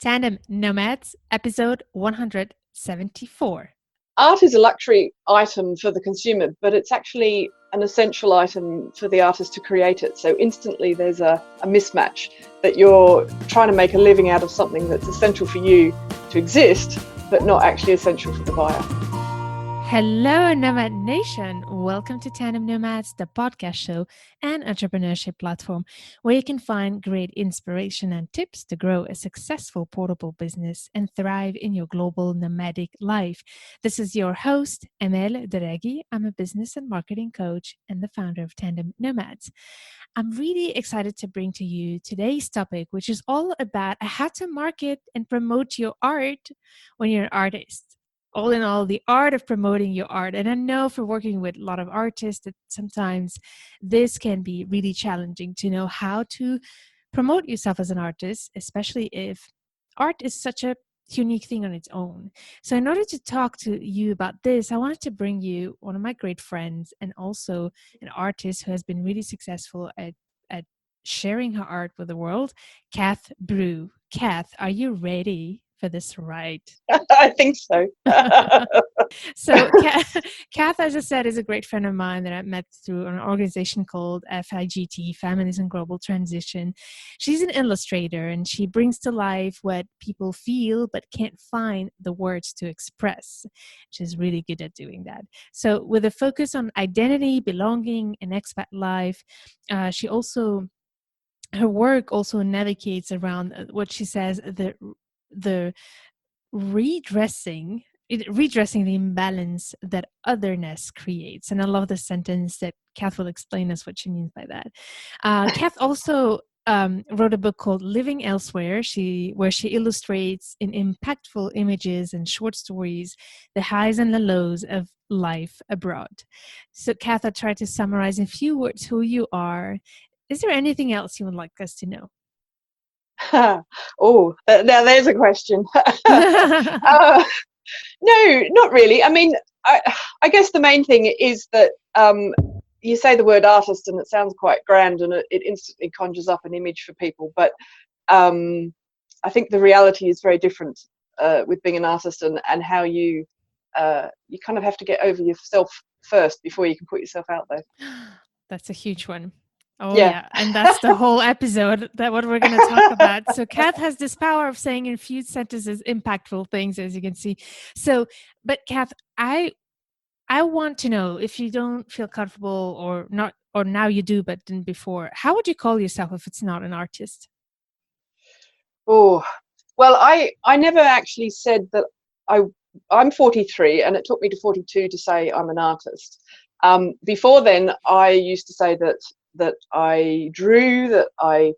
Tandem Nomads, episode 174. Art is a luxury item for the consumer, but it's actually an essential item for the artist to create it. So instantly there's a mismatch that you're trying to make a living out of something that's essential for you to exist, but not actually essential for the buyer. Hello, Nomad Nation. Welcome to Tandem Nomads, the podcast show and entrepreneurship platform where you can find great inspiration and tips to grow a successful portable business and thrive in your global nomadic life. This is your host, Emel Deregi. I'm a business and marketing coach and the founder of Tandem Nomads. I'm really excited to bring to you today's topic, which is all about how to market and promote your art when you're an artist. All in all, the art of promoting your art. And I know for working with a lot of artists that sometimes this can be really challenging to know how to promote yourself as an artist, especially if art is such a unique thing on its own. So in order to talk to you about this, I wanted to bring you one of my great friends and also an artist who has been really successful at sharing her art with the world, Cath Brew. Cath, are you ready for this ride? I think so. So Cath, as I said, is a great friend of mine that I met through an organization called FIGT, Feminism Global Transition. She's an illustrator and she brings to life what people feel but can't find the words to express. She's really good at doing that. So with a focus on identity, belonging, and expat life, her work also navigates around what she says the redressing the imbalance that otherness creates. And I love the sentence that Cath will explain us what she means by that. Cath also wrote a book called Living Elsewhere, where she illustrates in impactful images and short stories the highs and the lows of life abroad. So Cath, I tried to summarize in a few words who you are. Is there anything else you would like us to know? Oh, now there's a question. No, not really. I mean, I guess the main thing is that you say the word artist and it sounds quite grand and it instantly conjures up an image for people. But I think the reality is very different with being an artist and how you kind of have to get over yourself first before you can put yourself out there. That's a huge one. Oh, yeah. And that's the whole episode that what we're going to talk about. So Cath has this power of saying in few sentences impactful things, as you can see. So, but Cath, I want to know, if you don't feel comfortable or not, or now you do, but didn't before, how would you call yourself if it's not an artist? Oh, well, I never actually said that I'm 43 and it took me to 42 to say I'm an artist. Before then, I used to say that I drew, that I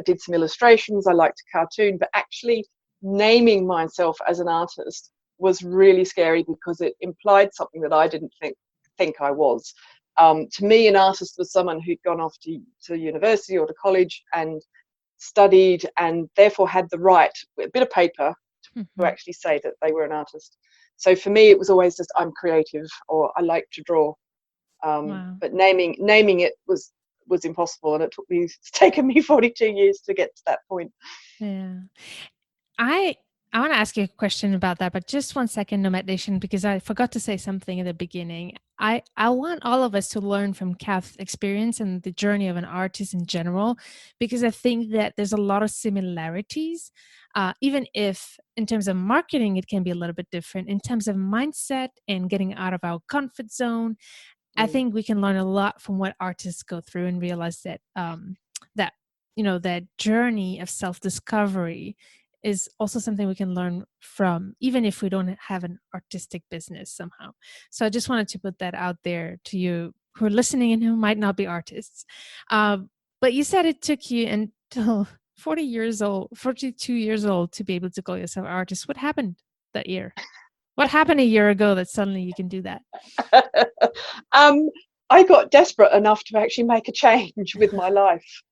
did some illustrations, I liked to cartoon, but actually naming myself as an artist was really scary because it implied something that I didn't think I was. To me, an artist was someone who'd gone off to university or to college and studied and therefore had the right, with a bit of paper, to actually say that they were an artist. So for me, it was always just I'm creative or I like to draw. Wow. But naming it was impossible, and it's taken me 42 years to get to that point. Yeah. I want to ask you a question about that, but just 1 second, Nomad Nation, because I forgot to say something in the beginning. I want all of us to learn from Cath's experience and the journey of an artist in general, because I think that there's a lot of similarities, even if in terms of marketing, it can be a little bit different. In terms of mindset and getting out of our comfort zone, I think we can learn a lot from what artists go through and realize that that journey of self-discovery is also something we can learn from, even if we don't have an artistic business somehow. So I just wanted to put that out there to you who are listening and who might not be artists. But you said it took you until 42 years old to be able to call yourself an artist. What happened that year? What happened a year ago that suddenly you can do that? I got desperate enough to actually make a change with my life.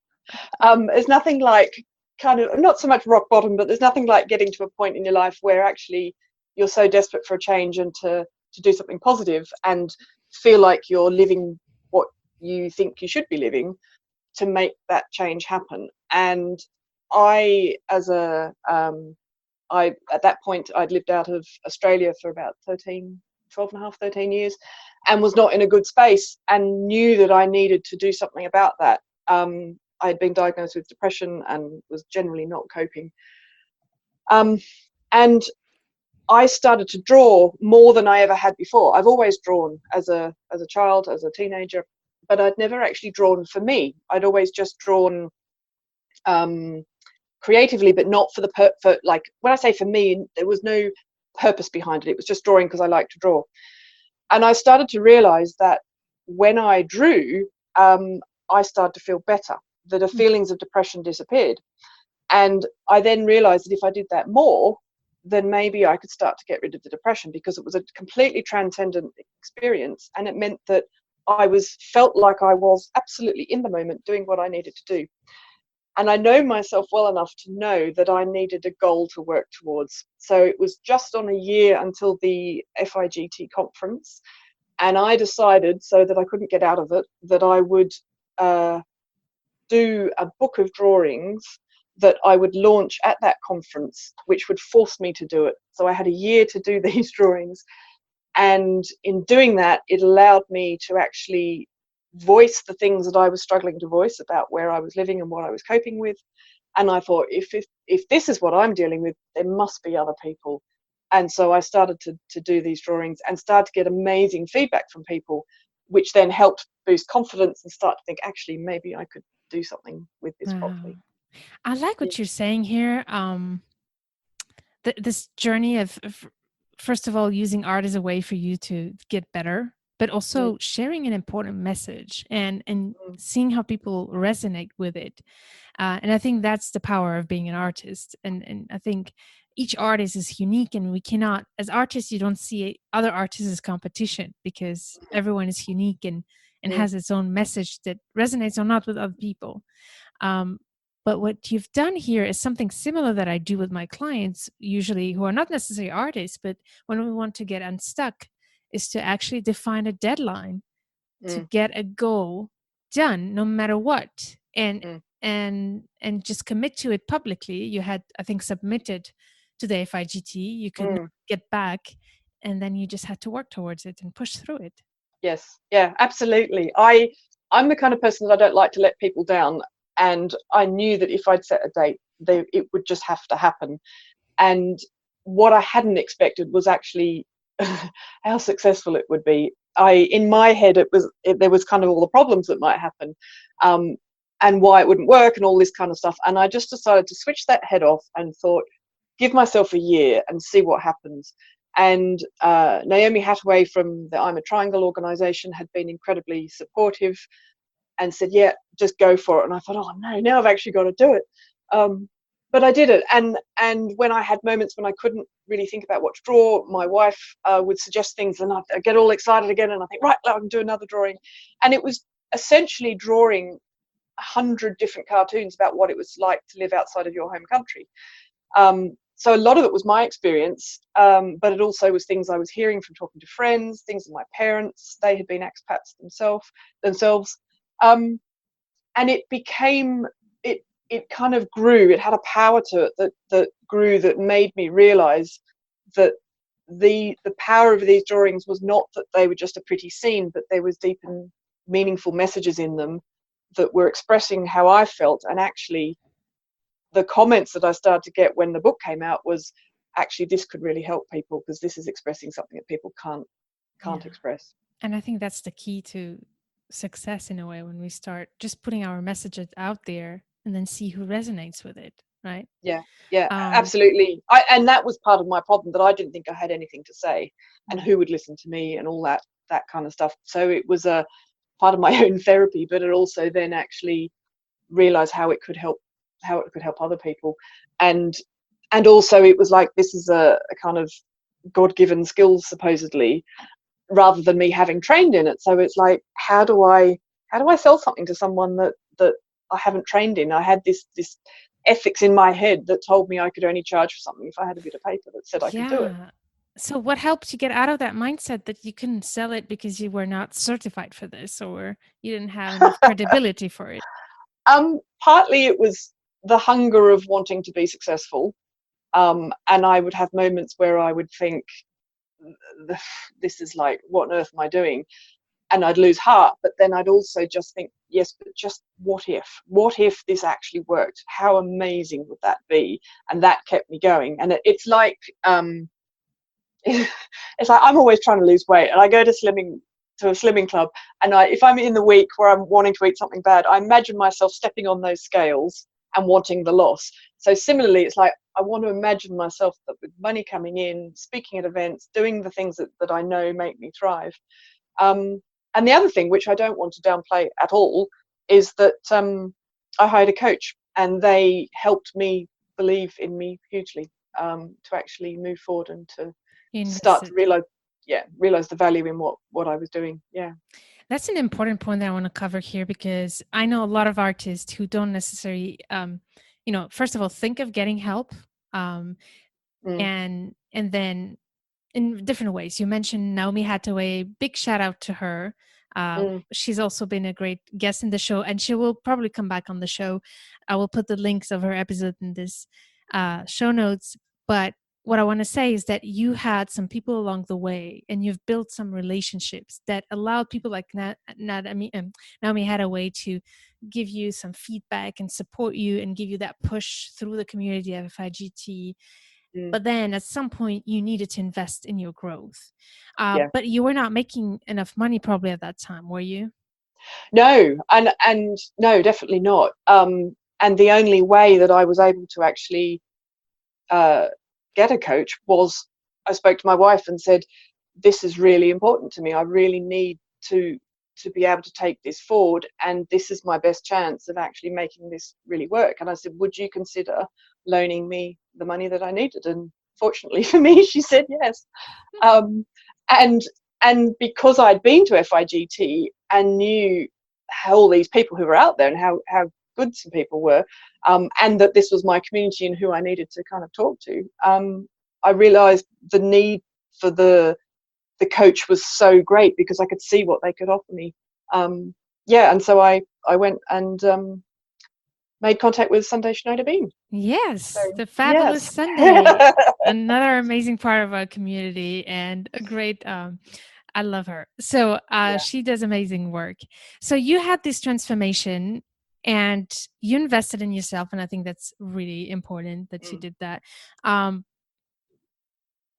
There's nothing like kind of, not so much rock bottom, but there's nothing like getting to a point in your life where actually you're so desperate for a change and to do something positive and feel like you're living what you think you should be living to make that change happen. And I, at that point, I'd lived out of Australia for about 12 and a half, 13 years, and was not in a good space, and knew that I needed to do something about that. I had been diagnosed with depression and was generally not coping. And I started to draw more than I ever had before. I've always drawn as a child, as a teenager, but I'd never actually drawn for me. I'd always just drawn creatively, but not for for, like, when I say for me, there was no purpose behind it. It was just drawing because I like to draw. And I started to realize that when I drew, I started to feel better, that the feelings of depression disappeared. And I then realized that if I did that more, then maybe I could start to get rid of the depression, because it was a completely transcendent experience. And it meant that I felt like I was absolutely in the moment doing what I needed to do. And I know myself well enough to know that I needed a goal to work towards. So it was just on a year until the FIGT conference. And I decided, so that I couldn't get out of it, that I would do a book of drawings that I would launch at that conference, which would force me to do it. So I had a year to do these drawings. And in doing that, it allowed me to actually voice the things that I was struggling to voice about where I was living and what I was coping with. And I thought, if this is what I'm dealing with, there must be other people. And so I started to do these drawings and started to get amazing feedback from people, which then helped boost confidence and start to think, actually, maybe I could do something with this properly. I like Yeah. what you're saying here. This journey of first of all, using art as a way for you to get better, but Mm, also sharing an important message and mm, seeing how people resonate with it. And I think that's the power of being an artist. And I think each artist is unique, and we cannot, as artists, you don't see other artists as competition, because everyone is unique and mm, has its own message that resonates or not with other people. Um, but what you've done here is something similar that I do with my clients, usually who are not necessarily artists, but when we want to get unstuck, is to actually define a deadline to mm, get a goal done, no matter what, mm, and just commit to it publicly. You had, I think, submitted to the FIGT. You could not mm. get back, and then you just had to work towards it and push through it. Yes, yeah, absolutely. I'm the kind of person that I don't like to let people down, and I knew that if I'd set a date, it would just have to happen. And what I hadn't expected was actually how successful it would be. In my head, there was kind of all the problems that might happen, um, and why it wouldn't work, and all this kind of stuff. And I just decided to switch that head off and thought, give myself a year and see what happens. And Naomi Hathaway from the I'm a Triangle organization had been incredibly supportive and said, yeah, just go for it. And I thought, oh no, now I've actually got to do it. But I did it. And when I had moments when I couldn't really think about what to draw, my wife would suggest things, and I'd get all excited again. And I think, right, now I can do another drawing. And it was essentially drawing 100 different cartoons about what it was like to live outside of your home country. So a lot of it was my experience, but it also was things I was hearing from talking to friends, things that my parents, they had been expats themselves. And it became, it kind of grew. It had a power to it that grew, that made me realize that the power of these drawings was not that they were just a pretty scene, but there was deep and meaningful messages in them that were expressing how I felt. And actually, the comments that I started to get when the book came out was, actually, this could really help people, because this is expressing something that people can't Yeah. express. And I think that's the key to success in a way, when we start just putting our messages out there and then see who resonates with it, right? Yeah, yeah, Um, absolutely. And that was part of my problem, that I didn't think I had anything to say, and who would listen to me, and all that kind of stuff. So it was a part of my own therapy, but it also then actually realized how it could help other people. And also, it was like, this is a kind of God-given skill, supposedly, rather than me having trained in it. So it's like, how do I sell something to someone that I haven't trained in? I had this ethics in my head that told me I could only charge for something if I had a bit of paper that said I could do it. yeah. So what helped you get out of that mindset that you couldn't sell it because you were not certified for this, or you didn't have enough credibility for it? Partly it was the hunger of wanting to be successful. And I would have moments where I would think, this is like, what on earth am I doing? And I'd lose heart. But then I'd also just think, yes, but just what if this actually worked? How amazing would that be? And that kept me going. And it's like, it's like I'm always trying to lose weight, and I go to a slimming club, and if I'm in the week where I'm wanting to eat something bad, I imagine myself stepping on those scales and wanting the loss. So similarly, it's like I want to imagine myself that with money coming in, speaking at events, doing the things that I know make me thrive. And the other thing, which I don't want to downplay at all, is that I hired a coach, and they helped me believe in me hugely, to actually move forward and to start to realize the value in what I was doing. Yeah. That's an important point that I want to cover here, because I know a lot of artists who don't necessarily, first of all, think of getting help, um, Mm, and then in different ways. You mentioned Naomi Hathaway. Big shout out to her. mm, She's also been a great guest in the show, and she will probably come back on the show. I will put the links of her episode in this show notes. But what I want to say is that you had some people along the way, and you've built some relationships that allowed people like Naomi Hathaway to give you some feedback and support you and give you that push through the community of FIGT. mm, But then at some point you needed to invest in your growth. yeah. But you were not making enough money probably at that time, were you? No, and no, definitely not. And the only way that I was able to actually uh, get a coach was I spoke to my wife and said, "This is really important to me. I really need to be able to take this forward, and this is my best chance of actually making this really work." And I said, "Would you consider loaning me the money that I needed?" And fortunately for me, she said yes. Um, and because I'd been to FIGT and knew how all these people who were out there and how good some people were, and that this was my community and who I needed to kind of talk to, I realised the need for the coach was so great because I could see what they could offer me. Yeah, and so I went and made contact with Sunday Schneider Bean. So Yes, the fabulous yes. Sunday, another amazing part of our community, and a great. I love her. So Yeah. she does amazing work. So you had this transformation, and you invested in yourself, and I think that's really important that you Mm. did that. Um,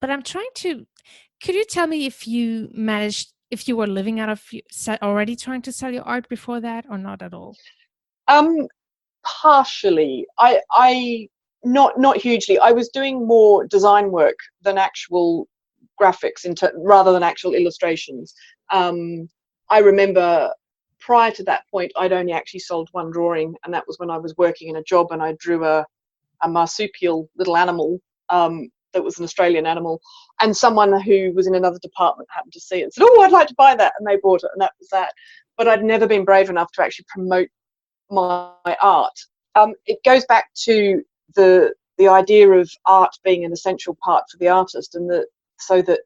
but I'm trying to. Could you tell me if you managed, if you were living out of already trying to sell your art before that, or not at all? Um, Partially. I not hugely. I was doing more design work than actual graphics rather than actual illustrations. I remember prior to that point, I'd only actually sold one drawing, and that was when I was working in a job, and I drew a marsupial little animal, that was an Australian animal, and someone who was in another department happened to see it and said, "Oh, I'd like to buy that," and they bought it, and that was that. But I'd never been brave enough to actually promote my art. It goes back to the idea of art being an essential part for the artist, and so that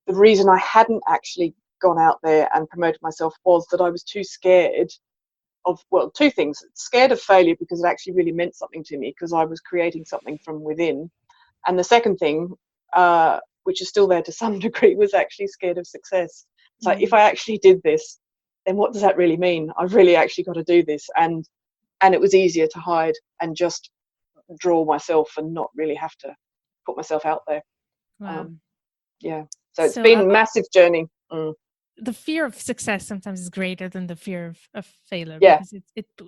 the reason I hadn't actually gone out there and promoted myself was that I was too scared of, well, two things: scared of failure because it actually really meant something to me because I was creating something from within, and the second thing, which is still there to some degree, was actually scared of success. So if I actually did this, then what does that really mean? I've really actually got to do this, and it was easier to hide and just draw myself and not really have to put myself out there. Wow. Um, yeah, so it's So been a massive journey. the fear of success sometimes is greater than the fear of failure, Yeah. because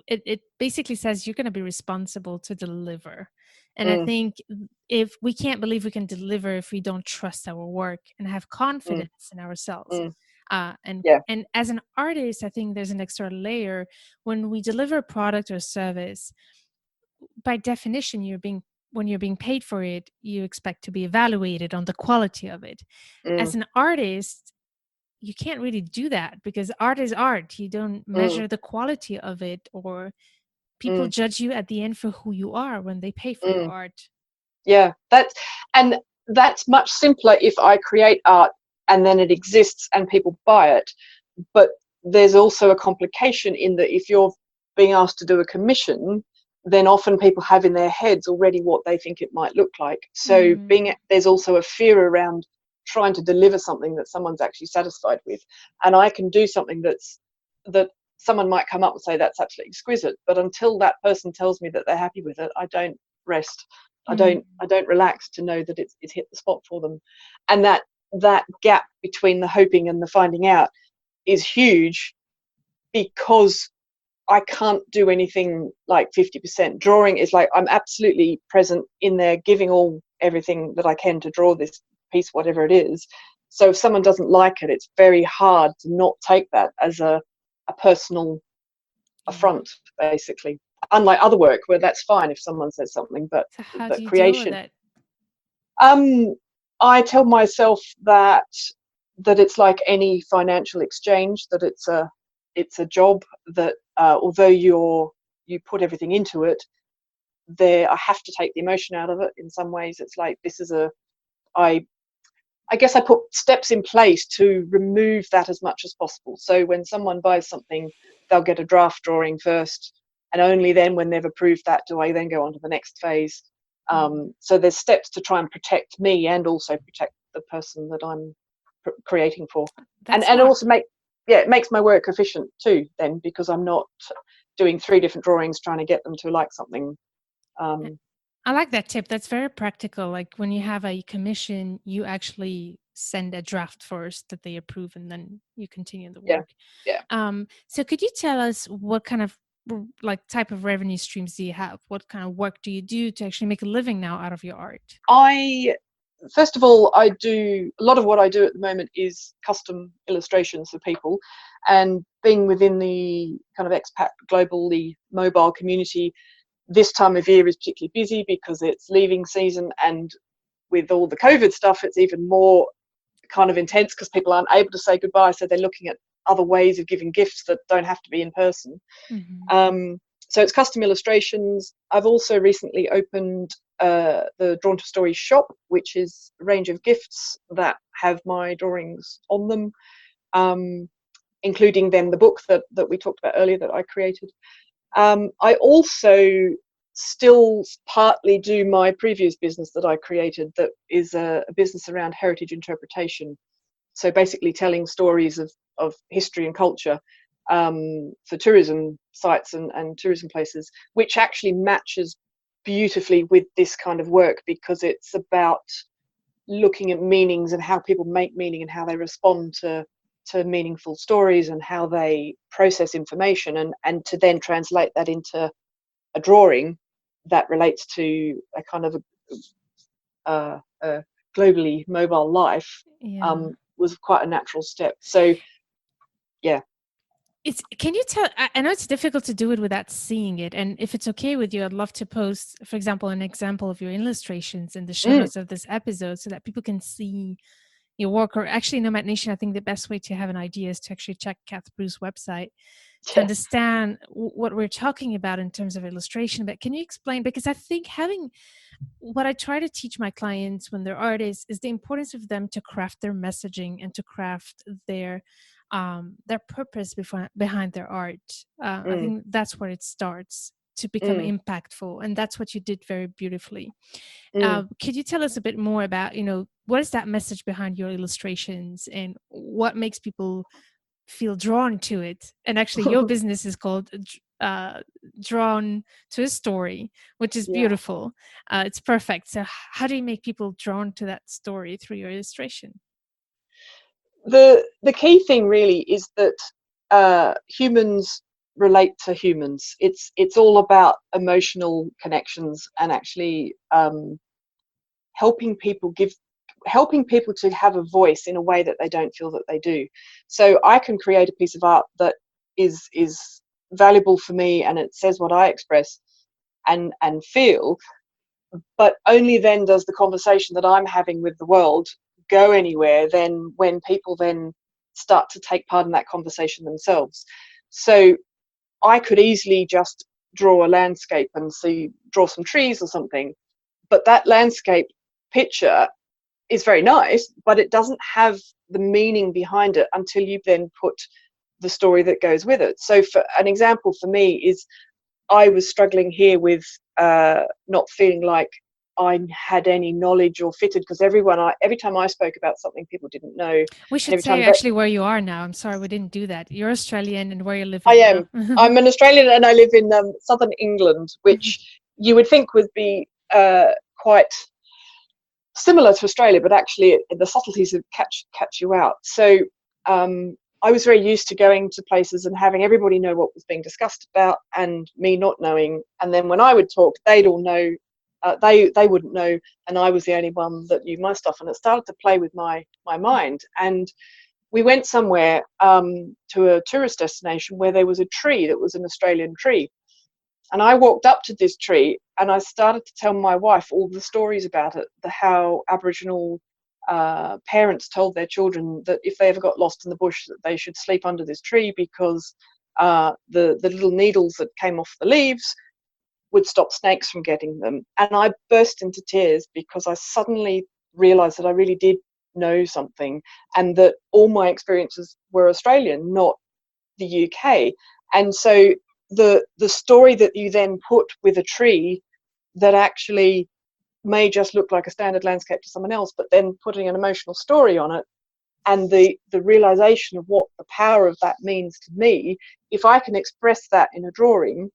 it basically says you're going to be responsible to deliver. And I Mm, think if we can't believe we can deliver if we don't trust our work and have mm, confidence in ourselves. mm, And yeah. as an artist, I think there's an extra layer when we deliver a product or service. By definition, when you're being paid for it, you expect to be evaluated on the quality of it. Mm, As an artist, you can't really do that because art is art. You don't mm, measure the quality of it, or people mm, judge you at the end for who you are when they pay for your mm. art. Yeah, that's much simpler if I create art and then it exists and people buy it. But there's also a complication in that if you're being asked to do a commission, then often people have in their heads already what they think it might look like. So there's also a fear around trying to deliver something that someone's actually satisfied with. And I can do something that someone might come up and say that's absolutely exquisite, but until that person tells me that they're happy with it, I don't rest. I don't relax to know that it's hit the spot for them. And that gap between the hoping and the finding out is huge, because I can't do anything like 50%. Drawing is like I'm absolutely present in there, giving everything that I can to draw this piece, whatever it is. So if someone doesn't like it, it's very hard to not take that as a personal affront, basically. Unlike other work where that's fine if someone says something, but So how do but you deal with creation. that? I tell myself that it's like any financial exchange, that it's a job, that although you put everything into it, I have to take the emotion out of it in some ways. It's like I guess I put steps in place to remove that as much as possible. So when someone buys something, they'll get a draft drawing first, and only then, when they've approved that, do I then go on to the next phase. So there's steps to try and protect me and also protect the person that I'm creating for. That's And smart. also it makes my work efficient too then, because I'm not doing 3 different drawings trying to get them to like something. I like that tip. That's very practical. Like when you have a commission, you actually send a draft first that they approve, and then you continue the work. Yeah. So could you tell us what kind of like type of revenue streams do you have? What kind of work do you do to actually make a living now out of your art? First of all, I do a lot of what I do at the moment is custom illustrations for people, and being within the kind of expat globally mobile community, this time of year is particularly busy because it's leaving season, and with all the COVID stuff, it's even more kind of intense because people aren't able to say goodbye, so they're looking at other ways of giving gifts that don't have to be in person. So it's custom illustrations. I've also recently opened the Drawn to Stories shop, which is a range of gifts that have my drawings on them, including then the book that we talked about earlier that I created. I also still partly do my previous business that I created, that is a business around heritage interpretation. So basically telling stories of history and culture for tourism sites and tourism places, which actually matches beautifully with this kind of work, because it's about looking at meanings and how people make meaning and how they respond to meaningful stories and how they process information, and to then translate that into a drawing that relates to a kind of a globally mobile life. Was quite a natural step. So yeah. Can you tell, I know it's difficult to do it without seeing it, and if it's okay with you, I'd love to post, for example, an example of your illustrations in the show notes of this episode so that people can see your work. Or actually, Nomad Nation, I think the best way to have an idea is to actually check Cath Brew's website to understand what we're talking about in terms of illustration. But can you explain, because I think what I try to teach my clients when they're artists is the importance of them to craft their messaging and to craft their purpose behind their art. I think that's where it starts to become impactful, and that's what you did very beautifully. Could you tell us a bit more about, what is that message behind your illustrations and what makes people feel drawn to it? And actually, your business is called Drawn to a Story, which is beautiful. It's perfect. So how do you make people drawn to that story through your illustration? The key thing really is that humans relate to humans. It's all about emotional connections, and actually helping people to have a voice in a way that they don't feel that they do. So I can create a piece of art that is valuable for me, and it says what I express and feel, but only then does the conversation that I'm having with the world go anywhere then when people then start to take part in that conversation themselves. So I could easily just draw a landscape and draw some trees or something, but that landscape picture is very nice, but it doesn't have the meaning behind it until you then put the story that goes with it. So for an example for me is I was struggling here with not feeling like I had any knowledge or fitted, because every time I spoke about something, people didn't know, and We should every say time that actually where you are now. I'm sorry we didn't do that. You're Australian and where you're I living now. am, I'm an Australian and I live in southern England, which you would think would be quite similar to Australia, but actually the subtleties of catch you out. So I was very used to going to places and having everybody know what was being discussed about, and me not knowing. And then when I would talk, they'd all know. They wouldn't know, and I was the only one that knew my stuff. And it started to play with my mind. And we went somewhere to a tourist destination where there was a tree that was an Australian tree. And I walked up to this tree and I started to tell my wife all the stories about it, how Aboriginal parents told their children that if they ever got lost in the bush, that they should sleep under this tree, because the little needles that came off the leaves would stop snakes from getting them. And I burst into tears because I suddenly realised that I really did know something, and that all my experiences were Australian, not the UK. And so the story that you then put with a tree that actually may just look like a standard landscape to someone else, but then putting an emotional story on it, and the realization of what the power of that means to me, if I can express that in a drawing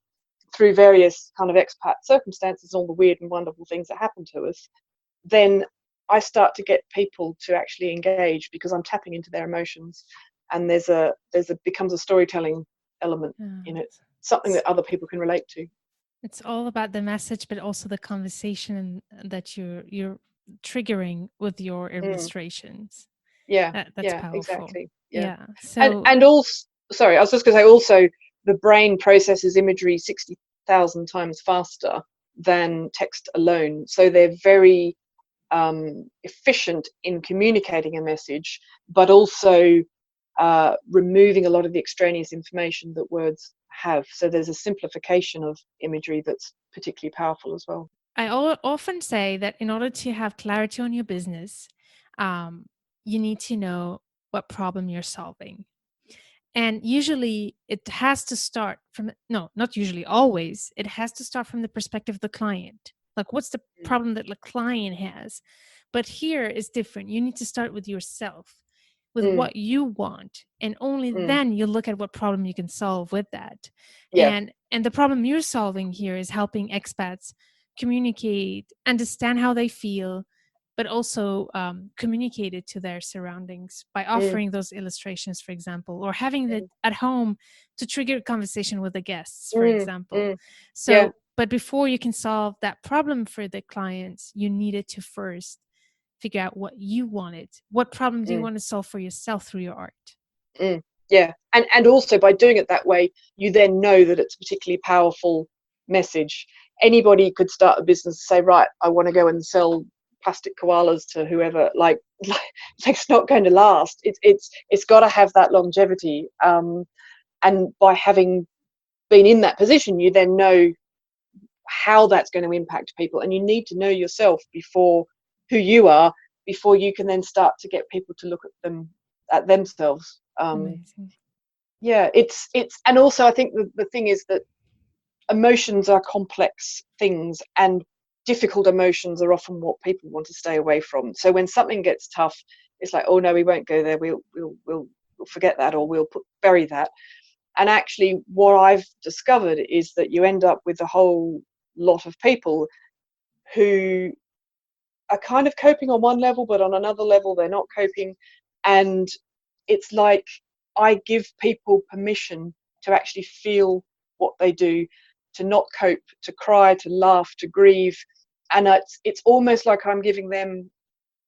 through various kind of expat circumstances, all the weird and wonderful things that happen to us, then I start to get people to actually engage, because I'm tapping into their emotions, and there's a becomes a storytelling element in it, something that other people can relate to. It's all about the message, but also the conversation that you're triggering with your Mm. illustrations. Yeah, That's yeah, powerful. exactly. Yeah. Yeah. And So also, sorry, I was just going to say, also the brain processes imagery 60,000 times faster than text alone, so they're very efficient in communicating a message, but also removing a lot of the extraneous information that words have. So there's a simplification of imagery that's particularly powerful as well. I often say that in order to have clarity on your business, um, you need to know what problem you're solving. And usually it has to start from, no, not usually, always, it has to start from the perspective of the client. Like, what's the Mm. problem that the client has? But here is different. You need to start with yourself, with Mm. what you want. And only Mm. then you look at what problem you can solve with that. Yeah. And the problem you're solving here is helping expats communicate, understand how they feel, but also communicate it to their surroundings by Mm. offering those illustrations, for example, or having it Mm. at home to trigger a conversation with the guests, for Mm. example. Mm. Yeah. So, but before you can solve that problem for the clients, you needed to first figure out what you wanted. What problem do you Mm. want to solve for yourself through your art? Mm. Yeah. And also by doing it that way, you then know that it's a particularly powerful message. Anybody could start a business and say, right, I want to go and sell plastic koalas to whoever. Like it's not going to last. It's got to have that longevity. And by having been in that position, you then know how that's going to impact people, and you need to know yourself before, who you are, before you can then start to get people to look at themselves. Amazing. Yeah, it's and also I think the thing is that emotions are complex things, and difficult emotions are often what people want to stay away from. So when something gets tough, it's like, oh no, we won't go there, we'll forget that, or bury that. And actually what I've discovered is that you end up with a whole lot of people who are kind of coping on one level, but on another level they're not coping. And it's like I give people permission to actually feel what they do, to not cope, to cry, to laugh, to grieve. And it's almost like I'm giving them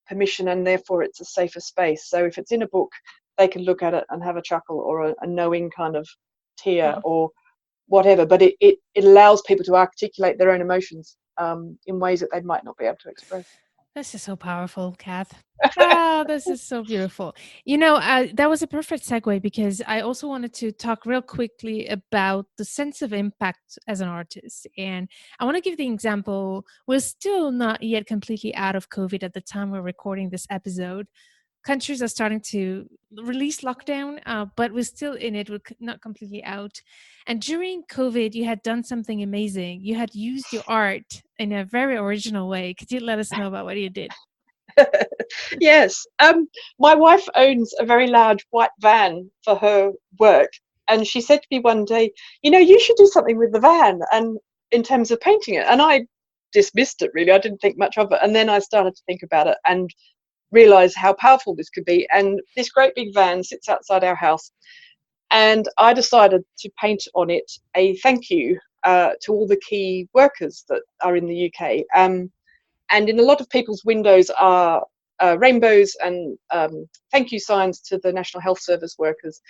permission, and therefore it's a safer space. So if it's in a book, they can look at it and have a chuckle, or a knowing kind of tear, Wow. or whatever. But it allows people to articulate their own emotions in ways that they might not be able to express. This is so powerful, Kath. Oh, this is so beautiful. You know, that was a perfect segue because I also wanted to talk real quickly about the sense of impact as an artist. And I want to give the example. We're still not yet completely out of COVID at the time we're recording this episode. countries are starting to release lockdown, but we're still in it. We're not completely out. And during COVID, you had done something amazing. You had used your art in a very original way. Could you let us know about what you did? Yes. My wife owns a very large white van for her work. And she said to me one day, you should do something with the van and in terms of painting it. And I dismissed it, really. I didn't think much of it. And then I started to think about it and realized how powerful this could be. And this great big van sits outside our house. And I decided to paint on it a thank you to all the key workers that are in the UK. And in a lot of people's windows are rainbows and thank you signs to the National Health Service workers.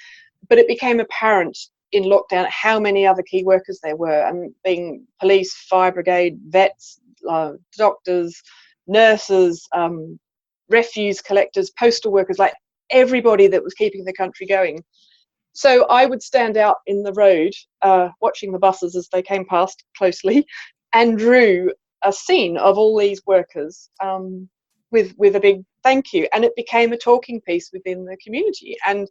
But it became apparent in lockdown how many other key workers there were, and being police, fire brigade, vets, doctors, nurses, refuse collectors, postal workers, like everybody that was keeping the country going. So I would stand out in the road, watching the buses as they came past closely, and drew a scene of all these workers with a big thank you. And it became a talking piece within the community. And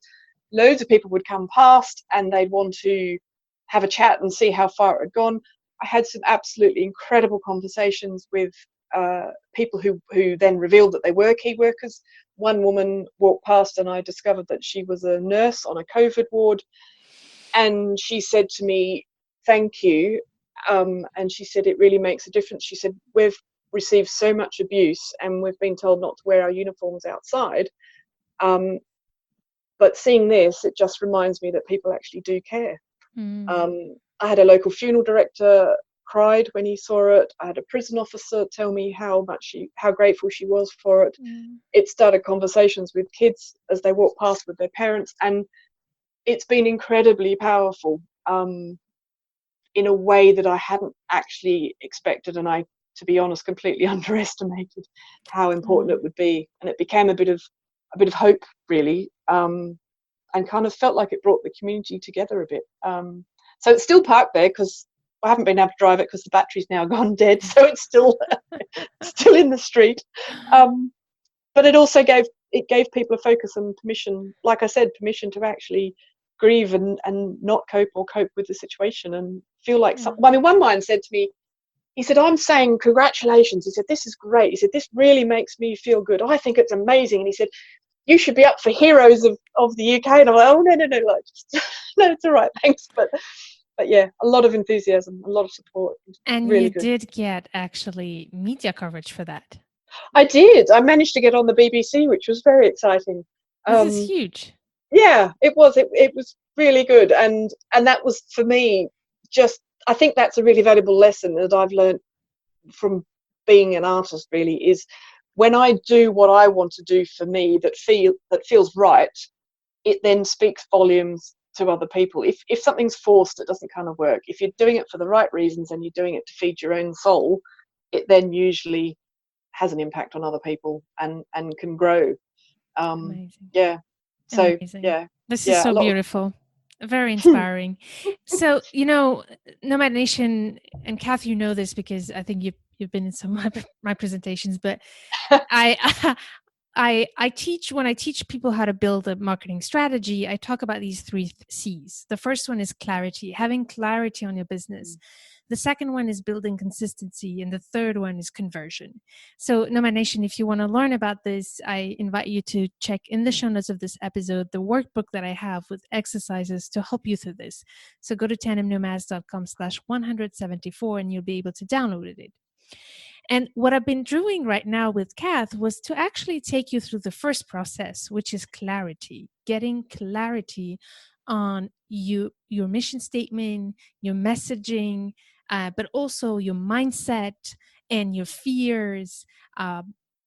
loads of people would come past and they'd want to have a chat and see how far it had gone. I had some absolutely incredible conversations with people who then revealed that they were key workers. One woman walked past and I discovered that she was a nurse on a COVID ward. And she said to me, thank you. And she said, it really makes a difference. She said, we've received so much abuse and we've been told not to wear our uniforms outside. But seeing this, it just reminds me that people actually do care. I had a local funeral director cried when he saw it. I had a prison officer tell me how grateful she was for it. It started conversations with kids as they walked past with their parents, and it's been incredibly powerful in a way that I hadn't actually expected, and I, to be honest, completely underestimated how important it would be. And it became a bit of hope, really, and kind of felt like it brought the community together a bit. So it's still parked there because I haven't been able to drive it because the battery's now gone dead, so it's still in the street. But it also gave people a focus and permission, like I said, permission to actually grieve and not cope with the situation and feel like something. I mean, one man said to me, he said, I'm saying congratulations. He said, this is great. He said, this really makes me feel good. I think it's amazing. And he said, you should be up for heroes of the UK. And I'm like, oh, no, like, just, no, it's all right, thanks. But yeah, a lot of enthusiasm, a lot of support. And really you good. did get actually media coverage for that. I did. I managed to get on the BBC, which was very exciting. This is huge. Yeah, it was. It was really good, and that was for me. Just, I think that's a really valuable lesson that I've learned from being an artist. Really, is when I do what I want to do for me that feels right, it then speaks volumes to other people. If something's forced, it doesn't kind of work. If you're doing it for the right reasons and you're doing it to feed your own soul, it then usually has an impact on other people and can grow. Amazing. Yeah. So Amazing. yeah. This is so beautiful. Very inspiring. So, Nomad Nation, and Cath, you know this because I think you've been in some of my presentations, but I I teach, when I teach people how to build a marketing strategy, I talk about these three C's. The first one is clarity, having clarity on your business. The second one is building consistency. And the third one is conversion. So Nomad Nation, if you want to learn about this, I invite you to check in the show notes of this episode, the workbook that I have with exercises to help you through this. So go to tandemnomads.com/174 and you'll be able to download it. And what I've been doing right now with Cath was to actually take you through the first process, which is clarity, getting clarity on your mission statement, your messaging, but also your mindset and your fears,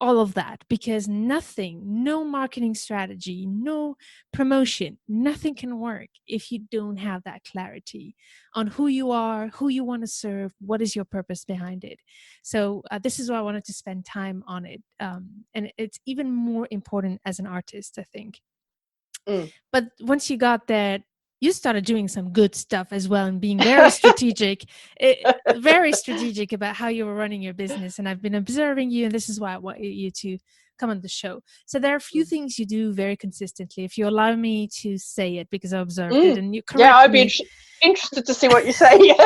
all of that, because no marketing strategy, no promotion, nothing can work if you don't have that clarity on who you are, who you want to serve, what is your purpose behind it. So this is why I wanted to spend time on it. And it's even more important as an artist, I think. But once you got that you started doing some good stuff as well and being very strategic about how you were running your business. And I've been observing you, and this is why I want you to come on the show. So there are a few things you do very consistently. If you allow me to say it, because I observed it, and you Yeah, correct I'd be me. interested to see what you say.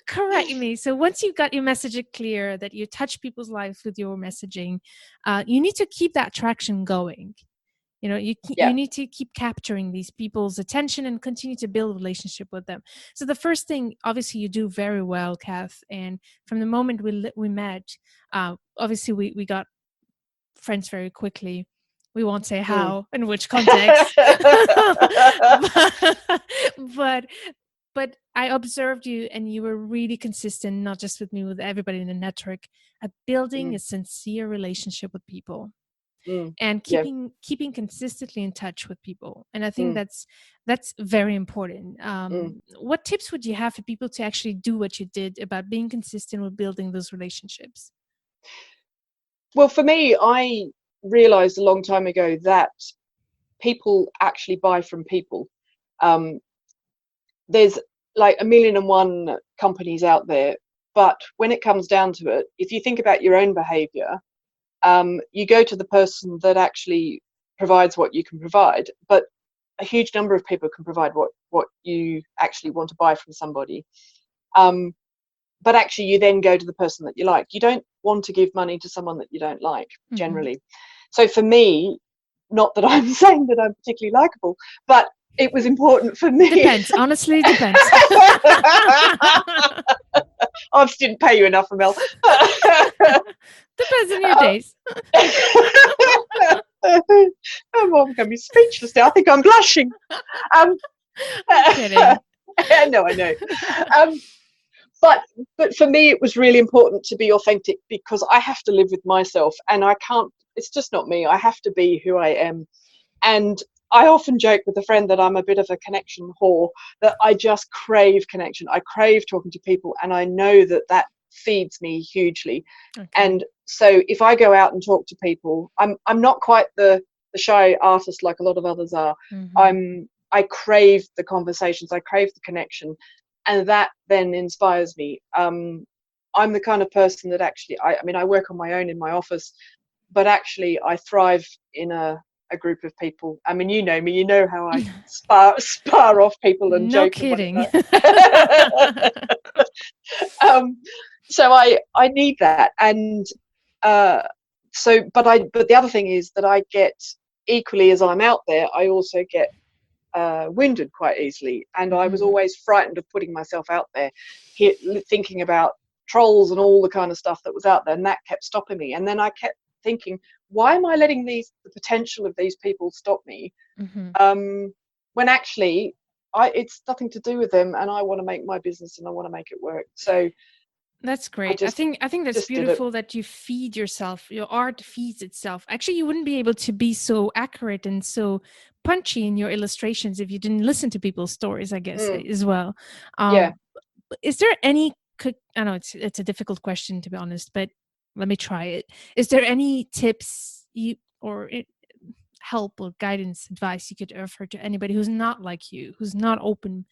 Correct me. So once you've got your message clear, that you touch people's lives with your messaging, you need to keep that traction going. You know, Yeah. you need to keep capturing these people's attention and continue to build a relationship with them. So the first thing, obviously, you do very well, Cath. And from the moment we met, obviously we got friends very quickly. We won't say Mm. how, in which context, but but I observed you, and you were really consistent, not just with me, with everybody in the network, at building a Mm, sincere relationship with people mm, and yeah. keeping consistently in touch with people. And I think Mm, that's very important. mm. What tips would you have for people to actually do what you did about being consistent with building those relationships? Well, for me, I realized a long time ago that people actually buy from people. Um, there's like a million and one companies out there, but when it comes down to it, if you think about your own behavior, you go to the person that actually provides what you can provide, but a huge number of people can provide what you actually want to buy from somebody. Um, but actually, you then go to the person that you like. You don't want to give money to someone that you don't like, Hmm. generally. So for me, not that I'm saying that I'm particularly likable, but it was important for me. Depends. Honestly, depends. I just didn't pay you enough, Mel. Depends on your days. Oh, I'm going to be speechless now. I think I'm blushing. Um, I'm kidding. no, I know. Um, but for me, it was really important to be authentic because I have to live with myself, and I can't. It's just not me. I have to be who I am, and I often joke with a friend that I'm a bit of a connection whore. That I just crave connection. I crave talking to people, and I know that that feeds me hugely. Okay. And so if I go out and talk to people, I'm not quite the shy artist like a lot of others are. Hmm. I crave the conversations. I crave the connection, and that then inspires me. I'm the kind of person that actually, I mean, I work on my own in my office, but actually I thrive in a group of people. I mean, you know me, you know how I spar off people and No joke and kidding. whatever. um, so I need that, and uh, but the other thing is that I get equally as I'm out there, I also get wounded quite easily, and I was Hmm. always frightened of putting myself out there, thinking about trolls and all the kind of stuff that was out there, and that kept stopping me. And then I kept thinking, why am I letting the potential of these people stop me, Hmm. when actually it's nothing to do with them, and I want to make my business and I want to make it work. So That's I great. just I think that's did it. beautiful that you feed yourself. Your art feeds itself. Actually, you wouldn't be able to be so accurate and so punchy in your illustrations if you didn't listen to people's stories, I guess, Mm, as well. yeah. Is there any I know it's a difficult question, to be honest, but let me try it. Is there any tips you or help or guidance advice you could offer to anybody who's not like you, who's not open,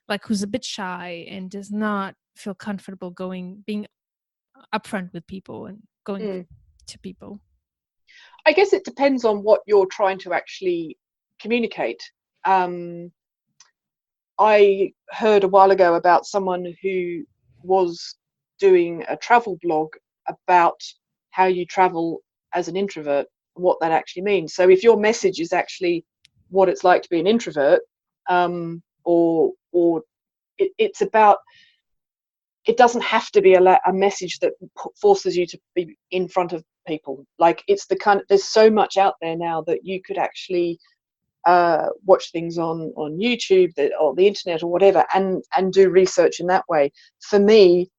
like who's a bit shy and does not feel comfortable being upfront with people and going Mm. to people? I guess it depends on what you're trying to actually communicate. Um, I heard a while ago about someone who was doing a travel blog about how you travel as an introvert, what that actually means. So if your message is actually what it's like to be an introvert, or it's about, it doesn't have to be a message that forces you to be in front of people. Like, it's the kind of, there's so much out there now that you could actually watch things on YouTube or the internet or whatever, and do research in that way. For me,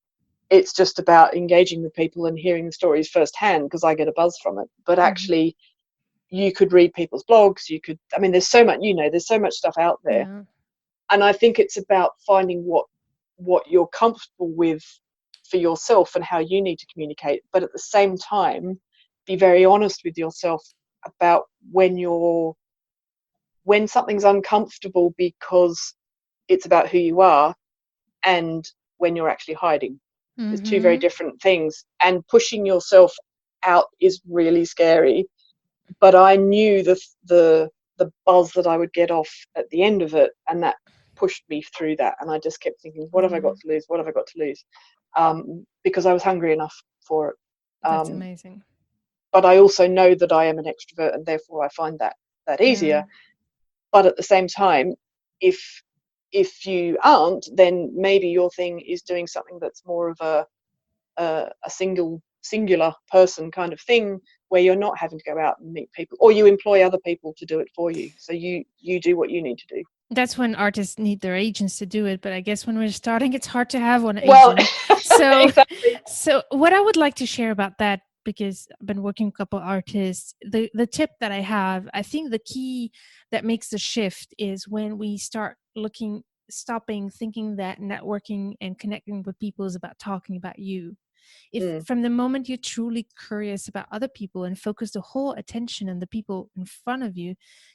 it's just about engaging with people and hearing the stories firsthand because I get a buzz from it. But Hmm. actually, you could read people's blogs. You could, I mean, there's so much, there's so much stuff out there, Yeah, and I think it's about finding what you're comfortable with for yourself and how you need to communicate. But at the same time, be very honest with yourself about when you're when something's uncomfortable because it's about who you are, and when you're actually hiding. There's two very Mm-hmm. different things, and pushing yourself out is really scary. But I knew the buzz that I would get off at the end of it, and that pushed me through that. And I just kept thinking, what have I got to lose? What have I got to lose? Because I was hungry enough for it. That's Um, amazing. but I also know that I am an extrovert, and therefore I find that Yeah. easier. But at the same time, if you aren't, then maybe your thing is doing something that's more of a singular person kind of thing, where you're not having to go out and meet people, or you employ other people to do it for you, so you do what you need to do. That's when artists need their agents to do it, but I guess when we're starting it's hard to have one Well, agent. So exactly. so what I would like to share about that, because I've been working with a couple artists, the tip that I have, I think the key that makes the shift is when we start stopping thinking that networking and connecting with people is about talking about you. If Mm, from the moment you're truly curious about other people and focus the whole attention on the people in front of you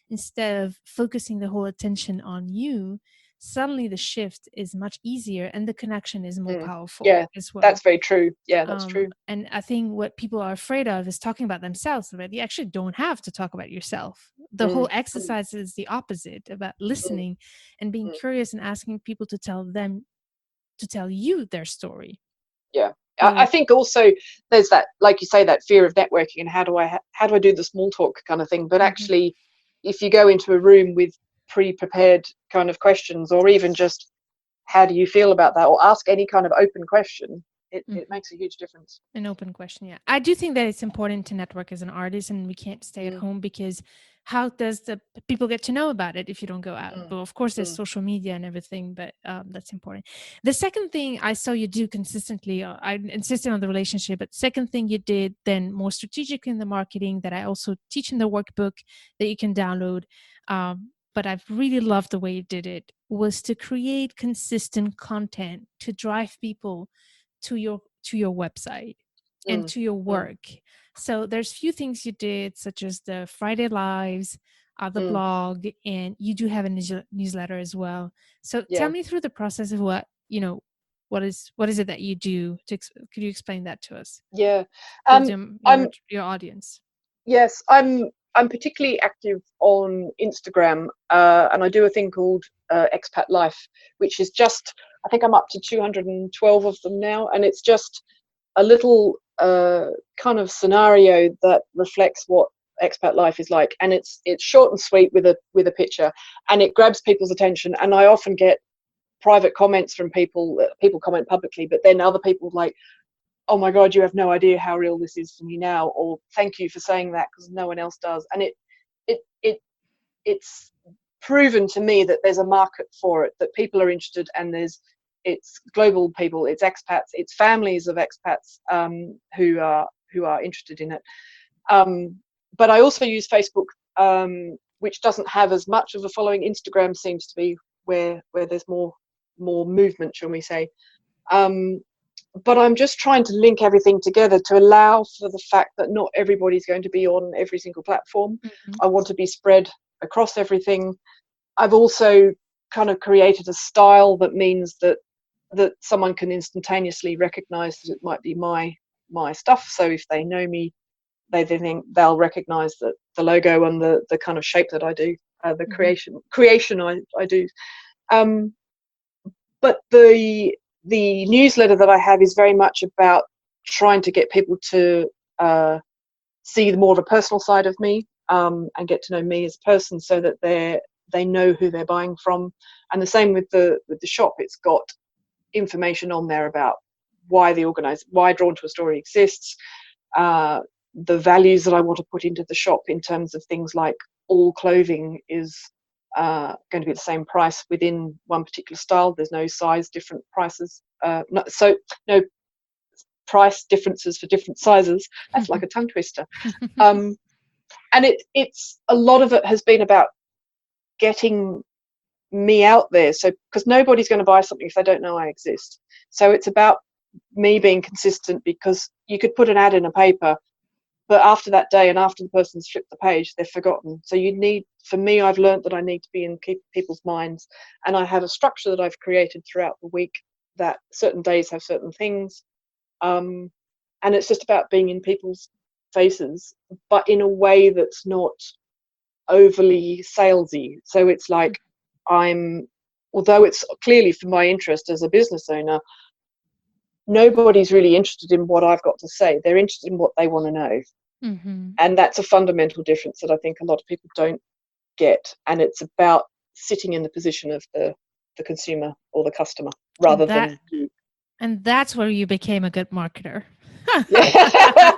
instead of focusing the whole attention on you, suddenly the shift is much easier and the connection is more mm. powerful Yeah, as that's well. very true. Yeah, that's true. And I think what people are afraid of is talking about themselves, but you actually don't have to talk about yourself. The Mm, whole mm, exercise is the opposite, about mm, listening and being mm. curious and asking people to tell you their story. Yeah, I So think also there's that, like you say, that fear of networking and how do I do the small talk kind of thing. But mhm, actually, if you go into a room with pre-prepared kind of questions, or even just how do you feel about that, or ask any kind of open question, it mhm. makes a huge difference. An open question, yeah. I do think that it's important to network as an artist, and we can't stay at Mm, home because how does the people get to know about it if you don't go out? mm, But of course, there's mm, social media and everything, but that's important. The second thing I saw you do consistently, I insisted on the relationship, but second thing you did then more strategic in the marketing that I also teach in the workbook that you can download. But I've really loved the way you did it was to create consistent content to drive people to your website and mm, to your mm, work. So there's few things you did, such as the Friday lives, the mm. blog, and you do have a newsletter as well. So tell Yeah, me through the process of what is it that you do? Could you explain that to us? yeah. For I'm your audience. Yes, I'm particularly active on Instagram, and I do a thing called Expat Life, which is just, I think I'm up to 212 of them now, and it's just a little kind of scenario that reflects what expat life is like, and it's short and sweet with a picture, and it grabs people's attention. And I often get private comments from people. People comment publicly, but then other people like, oh my god, you have no idea how real this is for me now, or thank you for saying that because no one else does. And it it it's proven to me that there's a market for it, that people are interested, and it's global people, it's expats, it's families of expats, who are interested in it. um, but I also use Facebook, which doesn't have as much of a following. Instagram seems to be where there's more movement, shall we say. um, but I'm just trying to link everything together to allow for the fact that not everybody's going to be on every single platform. Mhm. I want to be spread across everything. I've also kind of created a style that means that someone can instantaneously recognize that it might be my stuff. So if they know me, they think they'll recognize the logo and the kind of shape that I do, the Mhm. creation I do. Um, but the newsletter that I have is very much about trying to get people to see more of a personal side of me, and get to know me as a person, so that they know who they're buying from. And the same with the shop. It's got information on there about why Drawn to a Story exists, uh, the values that I want to put into the shop in terms of things like all clothing is going to be the same price within one particular style. There's no size different prices. No price differences for different sizes. That's like a tongue twister. Um, and it's a lot of it has been about getting me out there. So because nobody's going to buy something if they don't know I exist. So it's about me being consistent, because you could put an ad in a paper but after that day and after the person's flipped the page, they're forgotten. So for me, I've learned that I need to be in people's minds, and I have a structure that I've created throughout the week that certain days have certain things, and it's just about being in people's faces, but in a way that's not overly salesy. So it's like although it's clearly for my interest as a business owner, nobody's really interested in what I've got to say. They're interested in what they want to know. Mm-hmm. And that's a fundamental difference that I think a lot of people don't get. And it's about sitting in the position of the consumer or the customer rather And than you. and that's where you became a good marketer. Yeah.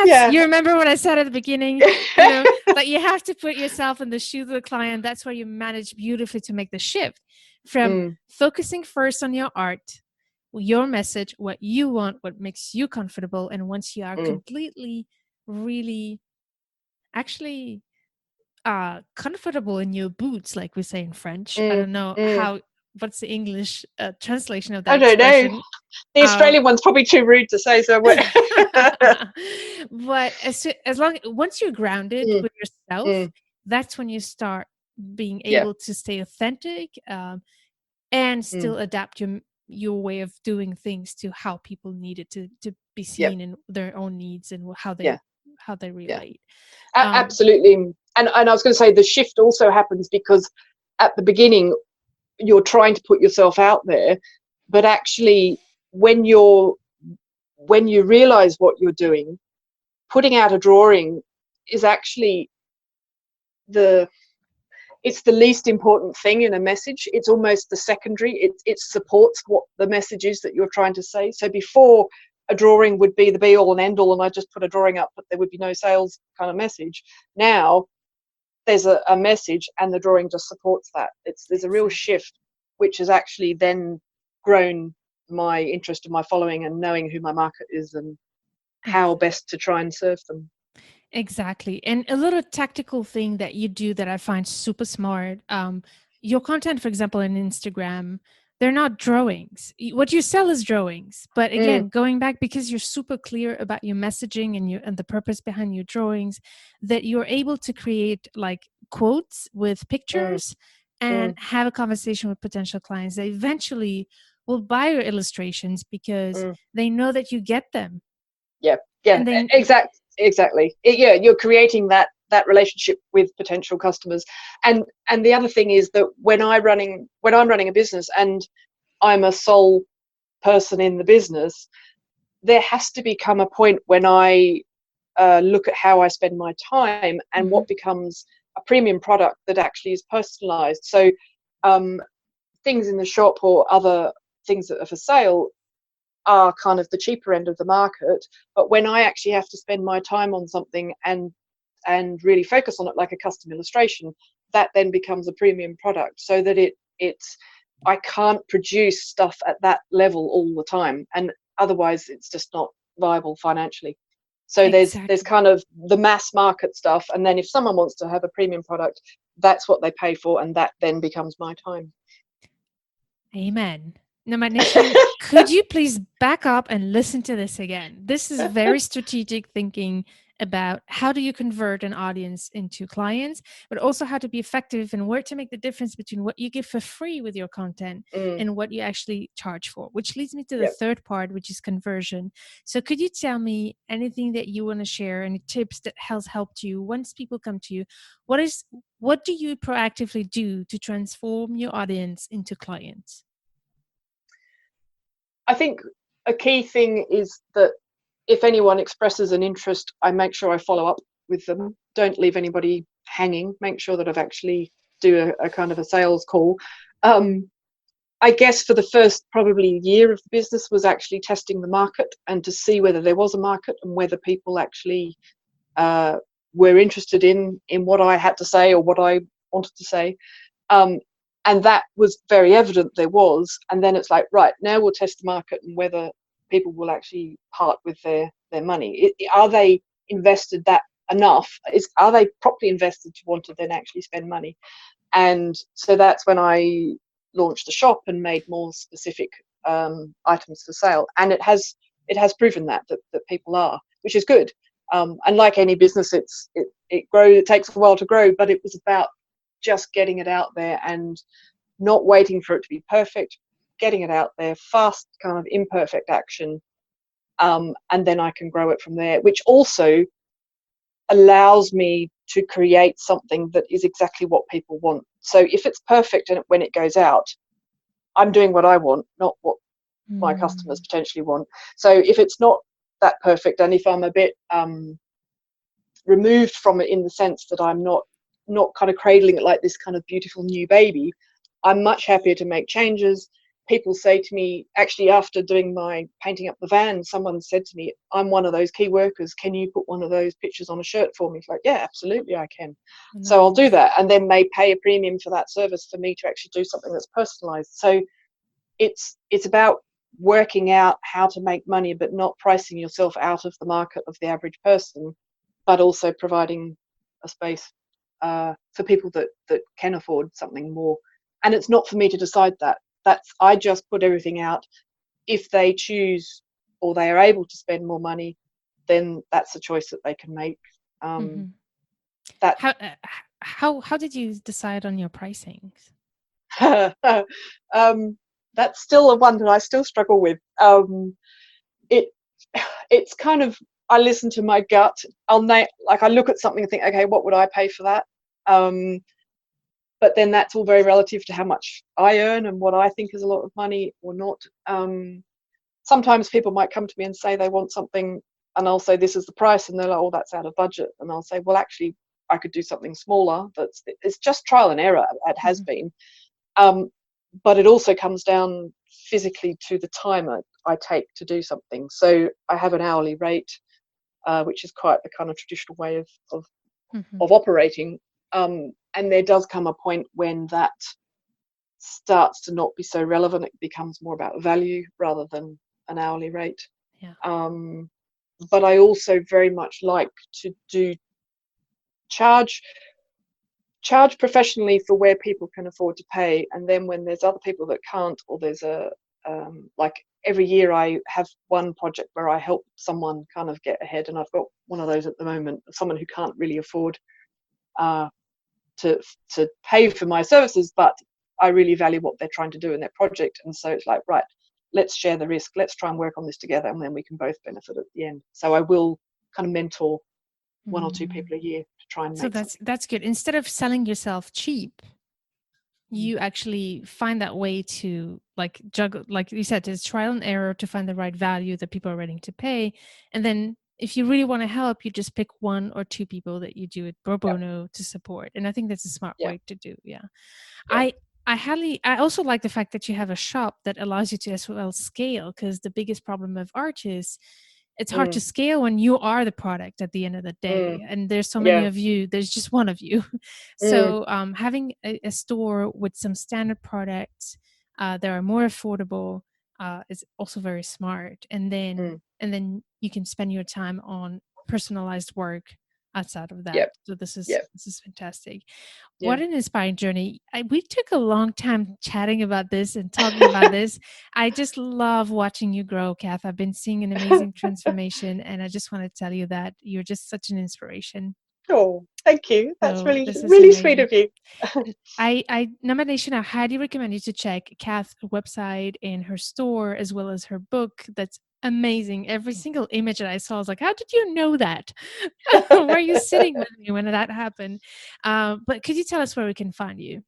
Yeah. You remember what I said at the beginning, that you have to put yourself in the shoes of the client. That's where you manage beautifully to make the shift from focusing first on your art, your message, what you want, what makes you comfortable. And once you are completely, really, actually comfortable in your boots, like we say in French. I don't know what's the English translation of I that don't know. expression. The Australian one's probably too rude to say, so But as long once you're grounded with yourself, that's when you start being yeah. able to stay authentic, and still adapt your way of doing things to how people need it to be Yep. seen in their own needs and how they Yeah. relate. Absolutely. And I was going to say the shift also happens because at the beginning you're trying to put yourself out there, but actually when you realize what you're doing, putting out a drawing is actually it's the least important thing in a message. It's almost the secondary. It supports what the message is that you're trying to say. So before, a drawing would be the be all and end all, and I just put a drawing up, but there would be no sales kind of message. Now there's a message, and the drawing just supports that. There's a real shift, which has actually then grown my interest and my following and knowing who my market is and how best to try and serve them. Exactly. And a little tactical thing that you do that I find super smart. Your content, for example, on Instagram, they're not drawings. What you sell is drawings. But again, going back, because you're super clear about your messaging and the purpose behind your drawings, that you're able to create like quotes with pictures and have a conversation with potential clients that eventually will buy your illustrations because they know that you get them. Yeah, And they exactly. You're creating that relationship with potential customers, and the other thing is that when I'm running a business and I'm a sole person in the business, there has to become a point when I look at how I spend my time and what becomes a premium product that actually is personalized. So things in the shop or other things that are for sale are kind of the cheaper end of the market, but when I actually have to spend my time on something and really focus on it, like a custom illustration, that then becomes a premium product, so that it's I can't produce stuff at that level all the time, and otherwise it's just not viable financially. So there's kind of the mass market stuff, and then if someone wants to have a premium product, that's what they pay for, and that then becomes my time. Amen. Nomad Nation, could you please back up and listen to this again? This is very strategic thinking about how do you convert an audience into clients, but also how to be effective and where to make the difference between what you give for free with your content and what you actually charge for, which leads me to the third part, which is conversion. So could you tell me anything that you want to share, any tips that has helped you once people come to you? What do you proactively do to transform your audience into clients? I think a key thing is that if anyone expresses an interest, I make sure I follow up with them. Don't leave anybody hanging. Make sure that I've actually do a kind of a sales call. I guess for the first probably year of the business was actually testing the market and to see whether there was a market and whether people actually were interested in what I had to say or what I wanted to say. And that was very evident there was. And then it's like, right, now we'll test the market and whether people will actually part with their money. Are they invested that enough? Are they properly invested to want to then actually spend money? And so that's when I launched the shop and made more specific items for sale. And it has proven that people are. which is good. And like any business, it grows. It takes a while to grow, but it was about just getting it out there and not waiting for it to be perfect, getting it out there, fast kind of imperfect action, and then I can grow it from there, which also allows me to create something that is exactly what people want. So if it's perfect and when it goes out, I'm doing what I want, not what my customers potentially want. So if it's not that perfect, and if I'm a bit removed from it in the sense that I'm not kind of cradling it like this kind of beautiful new baby, I'm much happier to make changes. People say to me, actually, after doing my painting up the van, someone said to me, I'm one of those key workers. Can you put one of those pictures on a shirt for me? It's like, yeah, absolutely, I can. Nice. So I'll do that. And then they pay a premium for that service for me to actually do something that's personalized. So it's about working out how to make money, but not pricing yourself out of the market of the average person, but also providing a space for people that can afford something more. And it's not for me to decide that. I just put everything out. If they choose or they are able to spend more money, then that's a choice that they can make. That how did you decide on your pricings? That's still a one that I still struggle with. It's kind of, I listen to my gut. I look at something and think, okay, what would I pay for that? But then that's all very relative to how much I earn and what I think is a lot of money or not. Sometimes people might come to me and say they want something, and I'll say this is the price, and they're like, oh, that's out of budget. And I'll say, well, actually, I could do something smaller. It's just trial and error. It has been. But it also comes down physically to the time I take to do something. So I have an hourly rate, which is quite the kind of traditional way of operating. And there does come a point when that starts to not be so relevant. It becomes more about value rather than an hourly rate. Yeah. But I also very much like to charge professionally for where people can afford to pay, and then when there's other people that can't, or there's like every year I have one project where I help someone kind of get ahead, and I've got one of those at the moment, someone who can't really afford to pay for my services, but I really value what they're trying to do in their project, and so it's like, right, let's share the risk, let's try and work on this together, and then we can both benefit at the end. So I will kind of mentor one or two people a year to try and make that's good. Instead of selling yourself cheap, you actually find that way to like juggle, like you said, it's trial and error to find the right value that people are willing to pay. And then if you really want to help, you just pick one or two people that you do it pro bono to support. And I think that's a smart way to do. Yeah. I also like the fact that you have a shop that allows you to as well scale, because the biggest problem of art is it's hard to scale when you are the product at the end of the day, and there's so many of you, there's just one of you. So having a store with some standard products that are more affordable is also very smart, and then you can spend your time on personalized work outside of that. So this is fantastic. What an inspiring journey. We took a long time chatting about this and talking about this. I just love watching you grow, Cath. I've been seeing an amazing transformation, and I just want to tell you that you're just such an inspiration. Oh, thank you. That's So really, this is really amazing. sweet of you. Nomad Nation, I highly recommend you to check Cath's website and her store, as well as her book. That's amazing. Every single image that I saw, I was like, how did you know that? Were you sitting with me when that happened? But could you tell us where we can find you?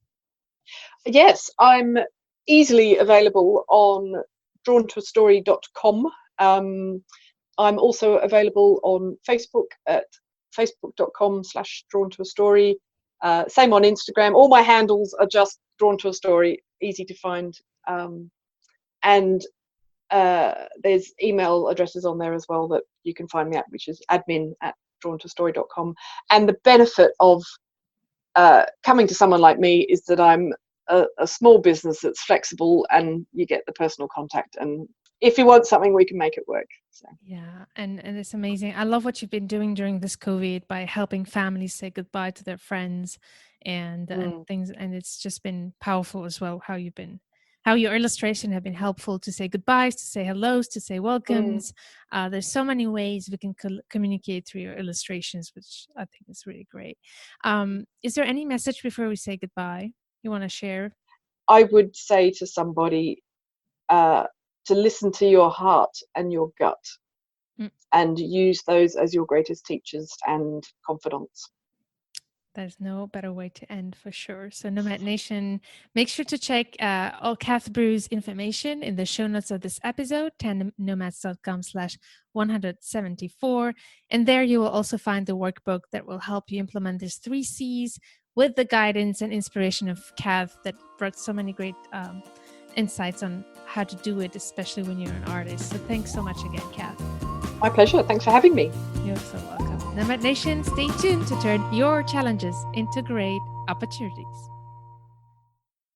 Yes, I'm easily available on drawntoastory.com. I'm also available on Facebook at facebook.com/drawntoastory. Same on Instagram. All my handles are just Drawn to a Story, easy to find. And there's email addresses on there as well that you can find me at, which is admin@drawntoastory.com. And the benefit of coming to someone like me is that I'm a small business that's flexible, and you get the personal contact, and if you want something, we can make it work. So. Yeah, and it's amazing. I love what you've been doing during this COVID by helping families say goodbye to their friends and things, and it's just been powerful as well how you've been how your illustration have been helpful to say goodbyes, to say hellos, to say Mm. welcomes. There's so many ways we can communicate through your illustrations, which I think is really great. Is there any message before we say goodbye you want to share? I would say to somebody to listen to your heart and your gut Mm. and use those as your greatest teachers and confidants. There's no better way to end for sure. So Nomad Nation, make sure to check all Cath Brew's information in the show notes of this episode, tandemnomads.com/174. And there you will also find the workbook that will help you implement these 3 C's with the guidance and inspiration of Cath that brought so many great insights on how to do it, especially when you're an artist. So thanks so much again, Cath. My pleasure. Thanks for having me. You're so welcome. Nomad Nation, stay tuned to turn your challenges into great opportunities.